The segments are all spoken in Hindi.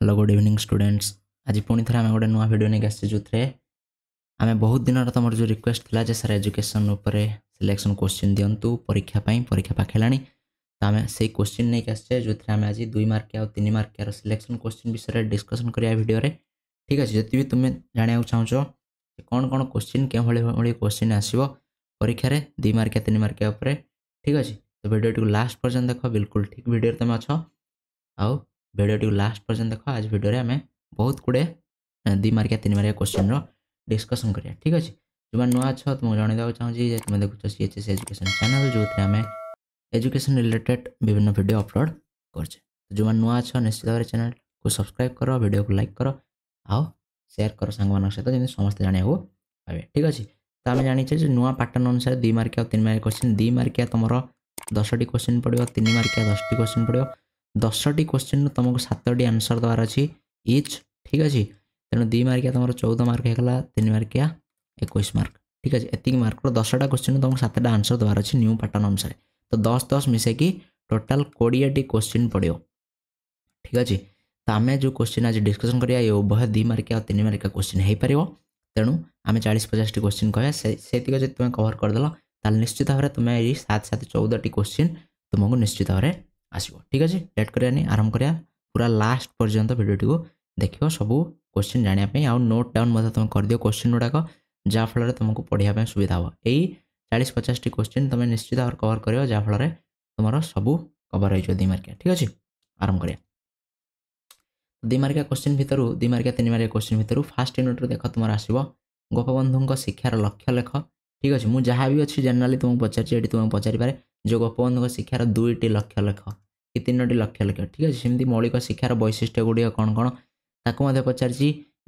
Hello good evening students. आज पुणी थे आम गोटे नुआ भिड नहीं आसे जो आम बहुत दिन तुम जो रिक्वेस्ट था जे सर एजुकेशन सिलेक्शन क्वेश्चन दिंतु परीक्षा परीक्षा पाखेला तो आम से क्वेश्चन नहीं आसे जो आम आज 2 मार्किया और 3 मार्किया सिलेक्शन क्वेश्चन विषय डिस्कसन करिया वीडियो रे। ठीक अच्छे जी भी तुम्हें जाना चाहो कौन कौन क्वेश्चन क्या भाई क्वेश्चन आसो परीक्षा 2 मार्किया 3 मार्किया उपर। ठीक अच्छे तो वीडियो टी लास्ट पर्यंत देख बिल्कुल ठीक वीडियो तुम अच्छ आउ वीडियो टी लास्ट पर्यंत देख। आज वीडियो आम बहुत गुड़े 2 मार्किया 3 मार्किया क्वेश्चन डिस्कसन करिया। ठीक अच्छे जो नुआ अच्छ तुमको जनइवाक चाहिए तुम देखुच CHS एजुकेशन चैनल जो आम एजुकेशन रिलेटेड विभिन्न वीडियो अपलोड करछे। जो नुआ अच्छ निश्चित भाव चैनल को सब्सक्राइब कर वीडियो को लाइक कर आओ शेयर कर सांग सहित जमी समस्त जाना पाए। ठीक अच्छे तो आम जाचे नुआ पैटर्न अनुसार 2 मार्किया 3 मार्किया क्वेश्चन 2 मार्किया तुम 10टी क्वेश्चन पड़ो 3 मार्किया 10टी क्वेश्चन पड़ो 10टी क्वेश्चन तुमको 7टी आंसर देवार अच्छी इच। ठीक अच्छे तेणु 2 मार्किया तुम 14 मार्क होगा 3 मार्किया 21 मार्क। ठीक अच्छे एतिक मार्क 10टा क्वेश्चन तुमको 7टा आंसर देवार अच्छी न्यू पैटर्न अनुसार तो 10-10 मिसेकी टोटाल 20टी क्वेश्चन पड़ो। ठीक अच्छे तो आम जो क्वेश्चन आज डिस्कसन करिया ये उभय 2 मार्किया और 3 मार्किया क्वेश्चन हो पार तेणु आम 40-50टी क्वेश्चन कह से तुम कवर करदेल ताल निश्चित भाव में तुम्हें ये 7-7 14टी क्वेश्चन तुमको निश्चित भाव में आसो। ठीक अच्छे लेट करानी आरंभ करिया पूरा लास्ट पर्यंत वीडियोटी को देखो सब क्वेश्चन जानापी आउ नोट डाउन तुम कर दियो क्वेश्चन गुड़ाक जहाँफल तुमको पढ़ाई सुविधा हम यही 40-50टी क्वेश्चन तुम निश्चित भाव कवर कर जहाँफल तुम सब कवर हो 2 मार्किया। ठीक अच्छे आरंभ करिया 2 मार्किया क्वेश्चन भितर 2 मार्किया 3 मार्किया क्वेश्चन भितर फास्ट यूनिट देख तुम आसो गोपबंधु शिक्षार लक्ष्य लेख। ठीक अच्छे मुझे जहाँ भी अच्छी जनराली तुमको पचार तुमको पचारि पारे जो गोपबंधु शिक्षार 2टी लक्ष्य लेख कि 3टी लक्ष्य लेख। ठीक अच्छे सेमती मौलिक शिक्षार वैशिष्ट्य गुड़िक कौन कौन ताकू पचार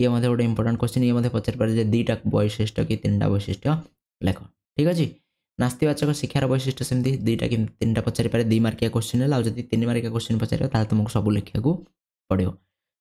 ये गोटे इंपोर्टाट क्वेश्चन ये पचार पारे 2टा वैशिष्ट्य कि 3टा वैशिष्ट्य लेख। ठीक अच्छे नास्तिवाचक शिक्षार वैशिष्ट्य सेमती 2टा कि 3टा पचारि पारे 2 मार्किया क्वेश्चन है आदि 3 मार्किया क्वेश्चन पचार तुमको सब लिखा पड़ो।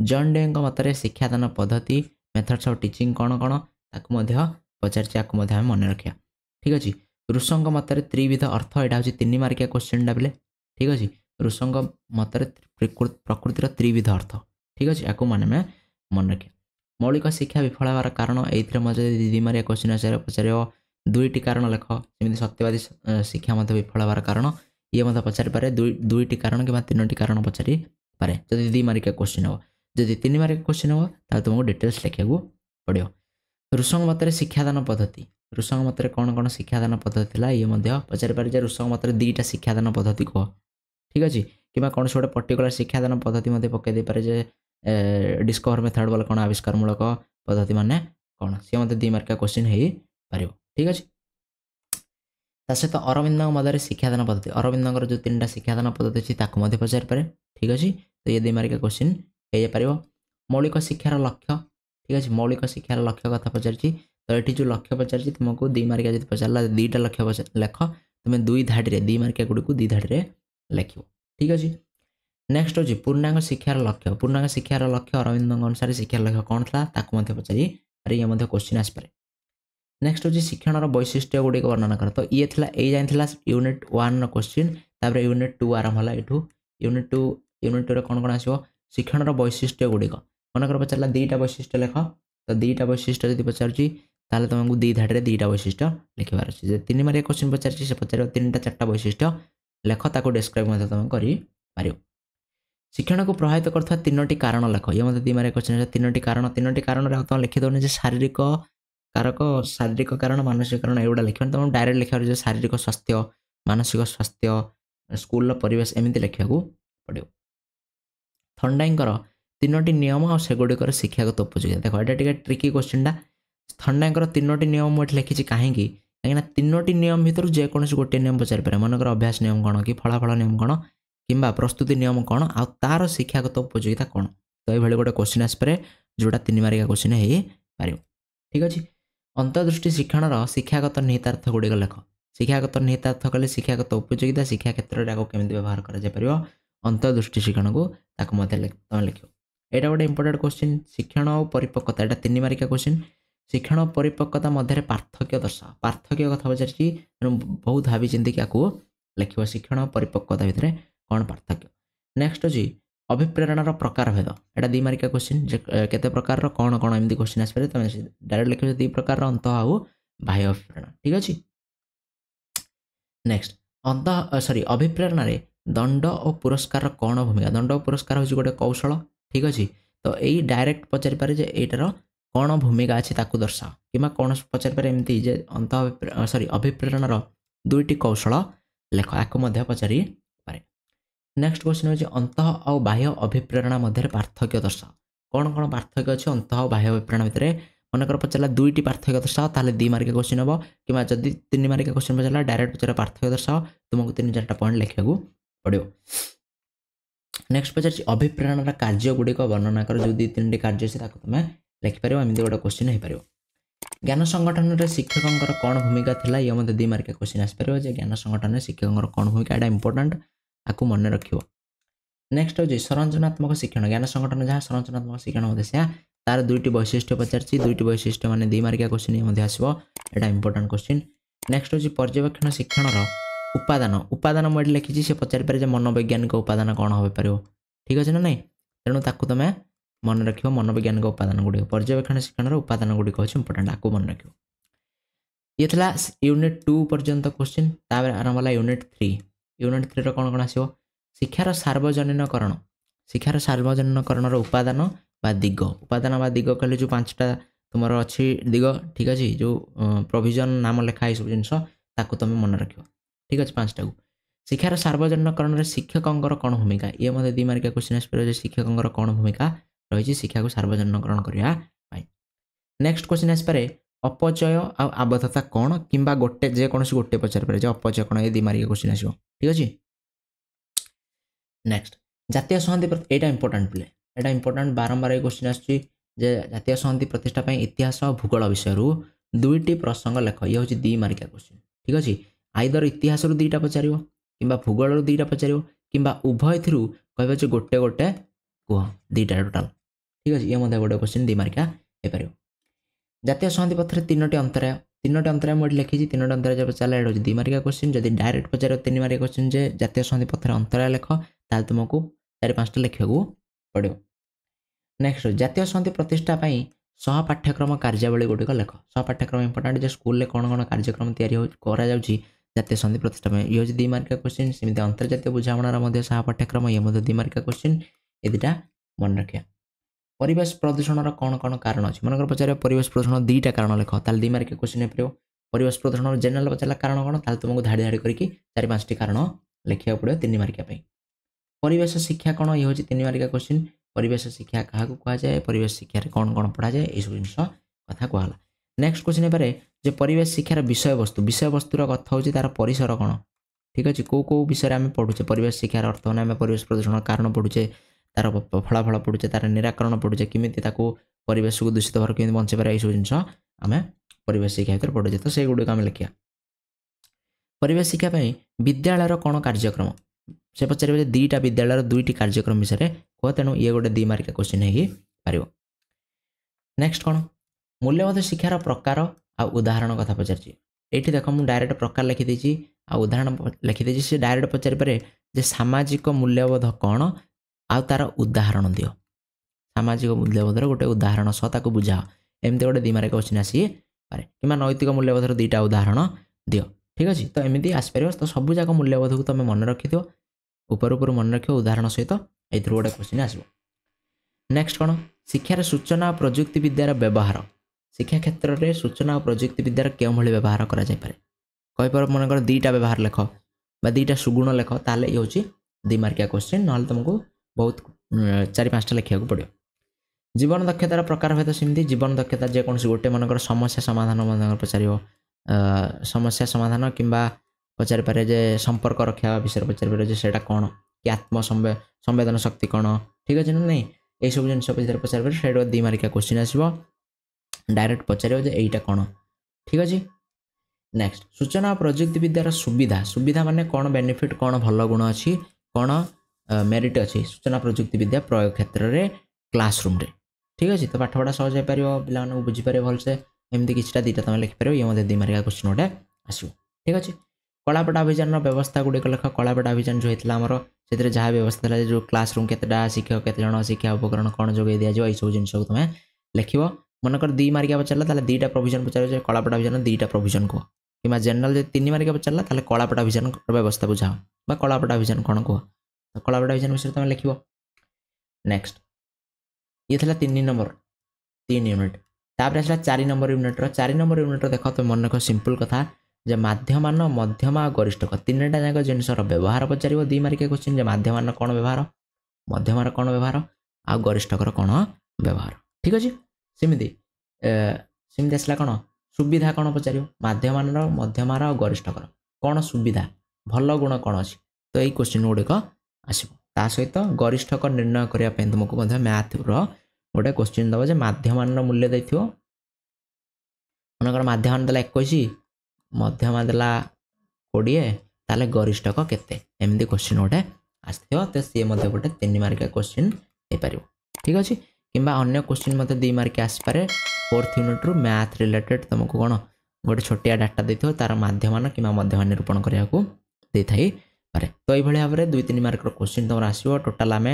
जॉन डे मत शिक्षादान पद्धति मेथड्स ऑफ टीचिंग कौन कौन ताकू पचार मन रखा। ठीक अच्छे ऋषंग मत त्रिविध अर्थ यहाँ हूँ 3 मार्किया क्वेश्चन बेले। ठीक अच्छे ऋषंग मत प्रकृतिर त्रिविध अर्थ। ठीक अच्छे या मान मन रखा मौलिक शिक्षा विफल हबार कारण ये मजे 2 मार्किया क्वेश्चन पचार 2टी कारण लेख जमी सत्यवादी शिक्षा मत विफल हबार कारण ये पचारि पारे 2टी कारण कि 3टी कारण पचारि पारे जब 2 मार्किया क्वेश्चन हो। जब 3 मार्किया क्वेश्चन हो तो तुमको डिटेल्स लिखा पड़ो। ऋषंग मत शिक्षादान पद्धति ऋषंग मत कौन कौन शिक्षादान पद्धति था ये पचारि पारे ऋषंग मत 2टा शिक्षादान पद्धति कह। ठीक अच्छे कि कौन से गोटे पर्टिकुलर शिक्षादान पद्धति पकई पारे जे डिस्कवर मेथड बोले कौन आविष्कारमूलक पद्धति माने कौन सी मत 2 मार्किया क्वेश्चन हो पार। ठीक अच्छे सहित अरविंद मदर शिक्षादान पद्धति अरविंद जो 3टा शिक्षादान पद्धति अच्छी पचारि पारे। ठीक अच्छे तो ये 2 मार्किया क्वेश्चन हो पार। मौलिक शिक्षार लक्ष्य ठीक अच्छे मौलिक शिक्षार लक्ष्य कथा पचारि तो ये जो लक्ष्य पचारि तुमको 2 मार्किया जब पचारा 2टा लक्ष्य लेख तुम्हें 2 धाड़ी 2 मार्किया गुड़ी को 2 धाड़ी लिख। ठीक अच्छे नेक्स्ट हूँ पूर्णांग शिक्षार लक्ष्य पूर्णांग शिक्षार लक्ष्य अरविंद अनुसार शिक्षार लक्ष्य कौन था पचारि ये क्वेश्चन आसपे। नेक्स्ट हूँ शिक्षण वैशिष्ट्य गुड़िक वर्णना कर तो ये यही जानी यूनिट 1 क्वेश्चन तापर यूनिट 2 आरंभ है यू यूनिट 2 कौन कौन आसो शिक्षण वैशिष्ट्य गुड़िक मनकर पचारा 2टा वैशिष्ट्य लेख तो 2टा वैशिष्ट्य जब पचारुची तुमको 2 धाड़ी 2टा वैशिष्ट्य लिखार अच्छे 3 मार्किया क्वेश्चन पचार से पचार 3टा 4टा वैशिष्ट्य लेख ताको डिस्क्राइब तुम कर शिक्षण को प्रभावित करता 3टी कारण लेख ये 2 मार्किया क्वेश्चन 3टी कारण तुम लिखिदे शारीरिक शारीरिक कारण मानसिक कारण एगुड़ा लिख तुम डायरेक्ट लिखा शारीरिक स्वास्थ्य मानसिक स्वास्थ्य स्कूल परिवेश एमती लिखा पड़ो। थंडाईकर 3टी नियम और सेगुड़िकर शिक्षागत उपयोगिता देख ये ट्रिकी क्वेश्चनटा थंडाईकर 3टी नियम मुझे लिखी कहीं 3टी नियम भितर जेकोसी गोटे नियम पचारि पारे मनकर अभ्यास नियम कौन कि फलाफल नियम कौन कि प्रस्तुति नियम कौन आ तार शिक्षागत उपयोगिता कौन तो ये गोटे क्वेश्चन आसपे जोटा 3 मार्किया क्वेश्चन हो पार। ठीक अच्छे अंतर्दृष्टि शिक्षण शिक्षागत निहितार्थ गुड़िक लेख शिक्षागत निहितार्थ कले शिक्षागत उपयोगिता शिक्षा क्षेत्र में केमी व्यवहार कर अंतर्दृष्टि शिक्षण को तुम लिख। यहाँ गोटे इंपोर्टेंट क्वेश्चन शिक्षण और परिपक्वता यहाँ 3 मार्किया क्वेश्चन शिक्षण और परिपक्वता मध्य पार्थक्य दर्शाओ पार्थक्य कथा पचारि बहुत भावी चिंतिक लिख शिक्षण और परिपक्वता भितर कौन पार्थक्य। नेक्स्ट अच्छी अभिप्रेरणार प्रकार भेद एटा 2 मार्किया क्वेश्चन जे केते प्रकार कौन कौन एमती क्वेश्चन आसपारे तुम डायरेक्ट लिख 2 प्रकार अंत आउ बाह्य अभिप्रेरणा ठीक अछि। नेक्स्ट अंत सॉरी अभिप्रेरणा रे दंड और पुरस्कार कौन भूमिका दंड और पुरस्कार होची गोटे कौशल ठीक अछि। तो यही डायरेक्ट पचारि पारे जे एटार कौन भूमिका अच्छी ताकू दर्शाओ कि कौन पचारि पारे एमती जे अंत सॉरी अभिप्रेरणार 2टी कौशल लेख आको मध्य पचारि पारे। नेक्स्ट क्वेश्चन होची अंत और बाह्य अभिप्रेरणा मध्य पार्थक्य दर्शाओ कौन कौन पार्थक्य अच्छे अंत और बाह्य अभिप्रेरणा भितर मनकर पचारा 2टी पार्थक्य दर्शाओ ताले 2 मार्किया क्वेश्चन हम कि जदि 3 मार्किया क्वेश्चन पचारा डायरेक्ट पचारा पार्थक्य दर्शाओ तुमको 3-4टा पॉइंट लिखा पड़ो। नेक्स्ट पचार अभिप्रेरणार कार्य गुड़िक वर्णना कर जो 2-3टी कार्य अच्छे तुम लिखिपर एमती गोटे क्वेश्चन हो पार। ज्ञान संगठन में शिक्षकों कौन भूमिका थिला ये मत 2 मार्किया क्वेश्चन आसपार ज्ञान संगठन में शिक्षकों कौन भूमिका यहाँ इंपोर्टाट आपको मन रख। नेक्स्ट हूँ संरचनात्मक शिक्षण ज्ञान संगठन जहाँ संरचनात्मक शिक्षण उद्देश्य तार 2टी वैशिष्ट्य पचार 2टी वैशिष्ट्य मान 2 मार्किया क्वेश्चन ये आसो यहाँ इंपोर्टाट क्वेश्चन। नेक्स्ट हूँ पर्यवेक्षण शिक्षण उपादान उपादान मुझे लिखी से पचारि पारे मनोवैज्ञानिक उपादान कौन हो पार ठीक अच्छे ना नहीं तेणु ताकू तुम मन रख मनोवैज्ञानिक उपादान गुड़िक पर्यवेक्षण शिक्षण उपादान गुड़िक हूँ इंपोर्टाट आपको मन रख। ये था यूनिट 2 पर्यंत क्वेश्चन तापर आरंभ है यूनिट 3 यूनिट 3 कौन कौन आसो शिक्षार सार्वजनीनकरण शिक्षार सार्वजनीनकरण उपादान बा दिग उपादान बा दिग कहले जो 5टा तुम अच्छी दिग ठीक अच्छे जो प्रोविजन नाम लिखा ये सब जिनस ताकू तुम मन रख ठीक अच्छे 5टा को। शिक्षार सार्वजनीनकरण शिक्षकों कौन भूमिका ये मतलब 2 मार्किया क्वेश्चन आसपार शिक्षकों कौन भूमिका रही शिक्षा को सार्वजनीनकरण करने। नेक्स्ट क्वेश्चन आसपारे अपचय आबद्धता कौन कि गोटे जेकोसी गोटे पचार पारे अपचय कौन ये 2 मार्किया क्वेश्चन आसो ठीक अच्छे। नेक्स्ट जातीय संहति यहाँ इंपोर्टाट पिले यहाँ इंपोर्टाट बारंबार ये क्वेश्चन आसुच्छी जातीय संहति प्रतिष्ठा इतिहास और भूगोल विषय 2टी प्रसंग लेख ये हूँ 2 मार्किया क्वेश्चन ठीक अच्छे। आइदर इतिहास 2टा पचार कि भूगोल 2टा पचार कि उभय थ्रू कह गोटे गोटे कह 2टा टोटाल ठीक अच्छे ये गोटे क्वेश्चन 2 मार्किया हो पार। जातीय संहति पत्र 3टी अंतराय मुझे लिखी 3टी अंतराय पचार ये 2 मार्किया क्वेश्चन जब डायरेक्ट पचार 3 मार्किया क्वेश्चन जे जातीय संहति पत्र अंतराय लेख ताल तुमको 4-5टा लिखा पड़ो। नेक्स्ट जातीय संहति प्रतिष्ठा सह पाठ्यक्रम कार्यावली गुड़िक लेख सह पाठ्यक्रम इंपोर्टाट जो स्कूल कौन कौन कार्यक्रम करा जातीय संहति प्रतिष्ठा ये हूँ 2 मार्किया क्वेश्चन सेमती अंतर्जातीय बुझामणार सह पाठ्यक्रम ये 2 मार्किया क्वेश्चन ये 2टा मन रखा। परिवेश प्रदूषण कौन कौन कारण अच्छे मनकर पचार परिवेश प्रदूषण 2टा कारण लेख ताल 2 मार्किया क्वेश्चन हो पार। परिवेश प्रदूषण जेनेराल पचारा कारण कौन ताल तुमको धाड़ी धाड़ी करके 4-5टी कारण लिखा पड़ो 3 मार्किया। परिवेश शिक्षा कौन ये हूँ 3 मार्किया क्वेश्चन परिवेश शिक्षा क्या कहुए परिवेश शिक्षा कौन कौन पढ़ा जाए यू जिन कथा कहला। नेक्स्ट क्वेश्चन पे जो परिवेश शिक्षार विषय वस्तुर कथा हूँ तार परिसर कौन ठीक अच्छे कौ विषय आम पढ़ुचे परिवेश शिक्षार अर्थ मैंने आम परिवेश प्रदूषण कारण पढ़ुचे तार फलाफल पढ़ुचे तार निराकरण पढ़ुचे किमी परिवेश को दूषित होकर कमी बचे पारे यू जिन आम परिवेश शिक्षा भर पढ़ुचे तो से गुड़िक आम लिखा। परिवेश शिक्षा विद्यालय कौन कार्यक्रम से पचार 2टा विद्यालय 2टी कार्यक्रम विषय कह तेणु ये गोटे 2 मार्किया क्वेश्चन हो पार। नेक्स्ट कौन मूल्यबोध शिक्षार प्रकार आ उदाहरण कथा पचार ये देख मुझे डायरेक्ट प्रकार लिखिदी आ उदाहरण लिखिदी से डायरेक्ट पचार पारे जे सामाजिक मूल्यबोध कौन आ तार उदाहरण दियो सामाजिक मूल्यबोधर गोटे उदाहरण सह ताको बुझाओ एमती गोटे 2 मार्किया क्वेश्चन आसी पारे कि नैतिक मूल्यबोधर 2टा उदाहरण दियो ठीक अच्छे। तो एमती आसपार तो सब जाक मूल्यबोध को तुम मन रखि थो ऊपर मन रख उदाहरण सहित ये गोटे क्वेश्चन आसो। नेक्स्ट कौन शिक्षार सूचना और प्रजुक्ति विद्यार व्यवहार शिक्षा क्षेत्र में सूचना और प्रजुक्ति विद्यार क्यों भली व्यवहार करा जाय पारे कहीपर मनकर 2टा व्यवहार लेख बा 2टा सुगुण लेख ताले ये हूँ 2 मार्किया क्वेश्चन ना तुमको बहुत 4-5टा लिखा पड़ो। जीवन दक्षतार प्रकार भेद सेमती जीवन दक्षता जेकोसी गोटे मनकर समस्या समाधान पचार समस्या समाधान कि पचार पारे जे संपर्क रखा विषय पचार पारे सेटा कौन कि आत्म संवेदन शक्ति कौन ठीक अच्छे ना नहीं ये सब जिन पचार पारे से 2 मार्किया क्वेश्चन आसो डायरेक्ट पचार यहीटा कौन ठीक अच्छे। नेक्स्ट सूचना और प्रजुक्ति विद्यार सुविधा सुविधा माने कौन बेनिफिट कौन भल गुण अच्छी कौन मेरिट अच्छी सूचना प्रजुक्ति विद्या प्रयोग क्षेत्र में क्लासरूम रे ठीक अच्छे। तो पाठपढ़ा सहज हो पार पे बुझीपारे भलसे एमती किसी 2टा तुम लिखिपार ये 2 मार्किया क्वेश्चन गोटे आसो ठीक अच्छे। कलापट अभियान व्यवस्था गुड़िक लेख कलापट अभियान जो होता है से जहाँ व्यवस्था है जो क्लासरूम केतेटा शिक्षक केते जण शिक्षा उपकरण कौन जोगे दिया जो सब जिन तुम लिख मनकर 2 मार्किया पचारा ताले 2टा प्रोविजन पचार कलापटा विजन 2टा प्रोविजन कह कि जनरल जो 3 मार्किया पचारा ताले कलापटा विजन व्यवस्था बुझाओ कलापटा विजन कौन कह तो कलापटा विजन विषय तुम लिख नेक्स्ट ये था 3 नंबर 3 यूनिट तापर आसला 4 नंबर यूनिट देख तुम मन रख सिंपल कथा जे माध्यमान मध्यमा और गरिष्ठक 3टा जाक जिनसर व्यवहार पचार 2 मार्किया क्वेश्चन जे माध्यमान कौन व्यवहार मध्यमार कौन व्यवहार आ गरिष्ठकर कौन व्यवहार ठीक अच्छे सेमती सेमती आसला कौन सुविधा कौन पचार माध्यमान मध्यमार और गरिष्ठकर कौन सुविधा भल गुण कौन अच्छी तो यही क्वेश्चन गुड़िक आसो ता सहित गरिष्ठक निर्णय करने तुमको मैथ रोटे क्वेश्चन दब माध्यमान मूल्य दे मनकर माध्यमान देला 21 मध्यमा देला 20 ताले गरिष्ठक केते एमती क्वेश्चन गोटे आसो तो सी गोटे 3 मार्किया क्वेश्चन हो पार ठीक अच्छे किंबा अन्य क्वेश्चन मत 2 मार्किया आसपे 4th यूनिट रु मैथ रिलेटेड तुमको कौन गोटे छोटिया डाटा देथियो तार माध्यमान कि मध्यमान निरूपण करने को दे थाई पारे तो ये भाव में 2-3 मार्क क्वेश्चन तुम आसो टोटाल आम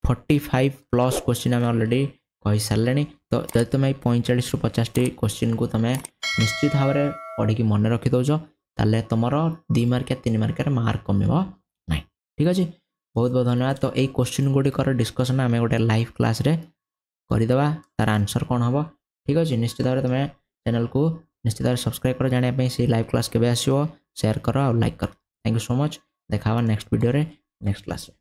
45 प्लस क्वेश्चन आम अलरेडी कही सारे तो जब तुम 45 रु 50 क्वेश्चन को तुम निश्चित भाव में पढ़ी मन रखी दौच ताले तुम 2 मार्किया 3 मार्किया मार्क कम ना ठीक अच्छे बहुत बहुत धन्यवाद तो यही क्वेश्चन गुड़िकर डिस्कसन आम गोटे लाइव क्लास रे करदे तार आंसर कौन हम ठीक अच्छे निश्चित भाव में तुम चैनल को निश्चित भाव सब्सक्राइब कर जानापी से लाइव क्लास के आसो शेयर कर और लाइक कर थैंक यू सो मच देखा नेक्स्ट वीडियो रे नेक्स्ट क्लास रे।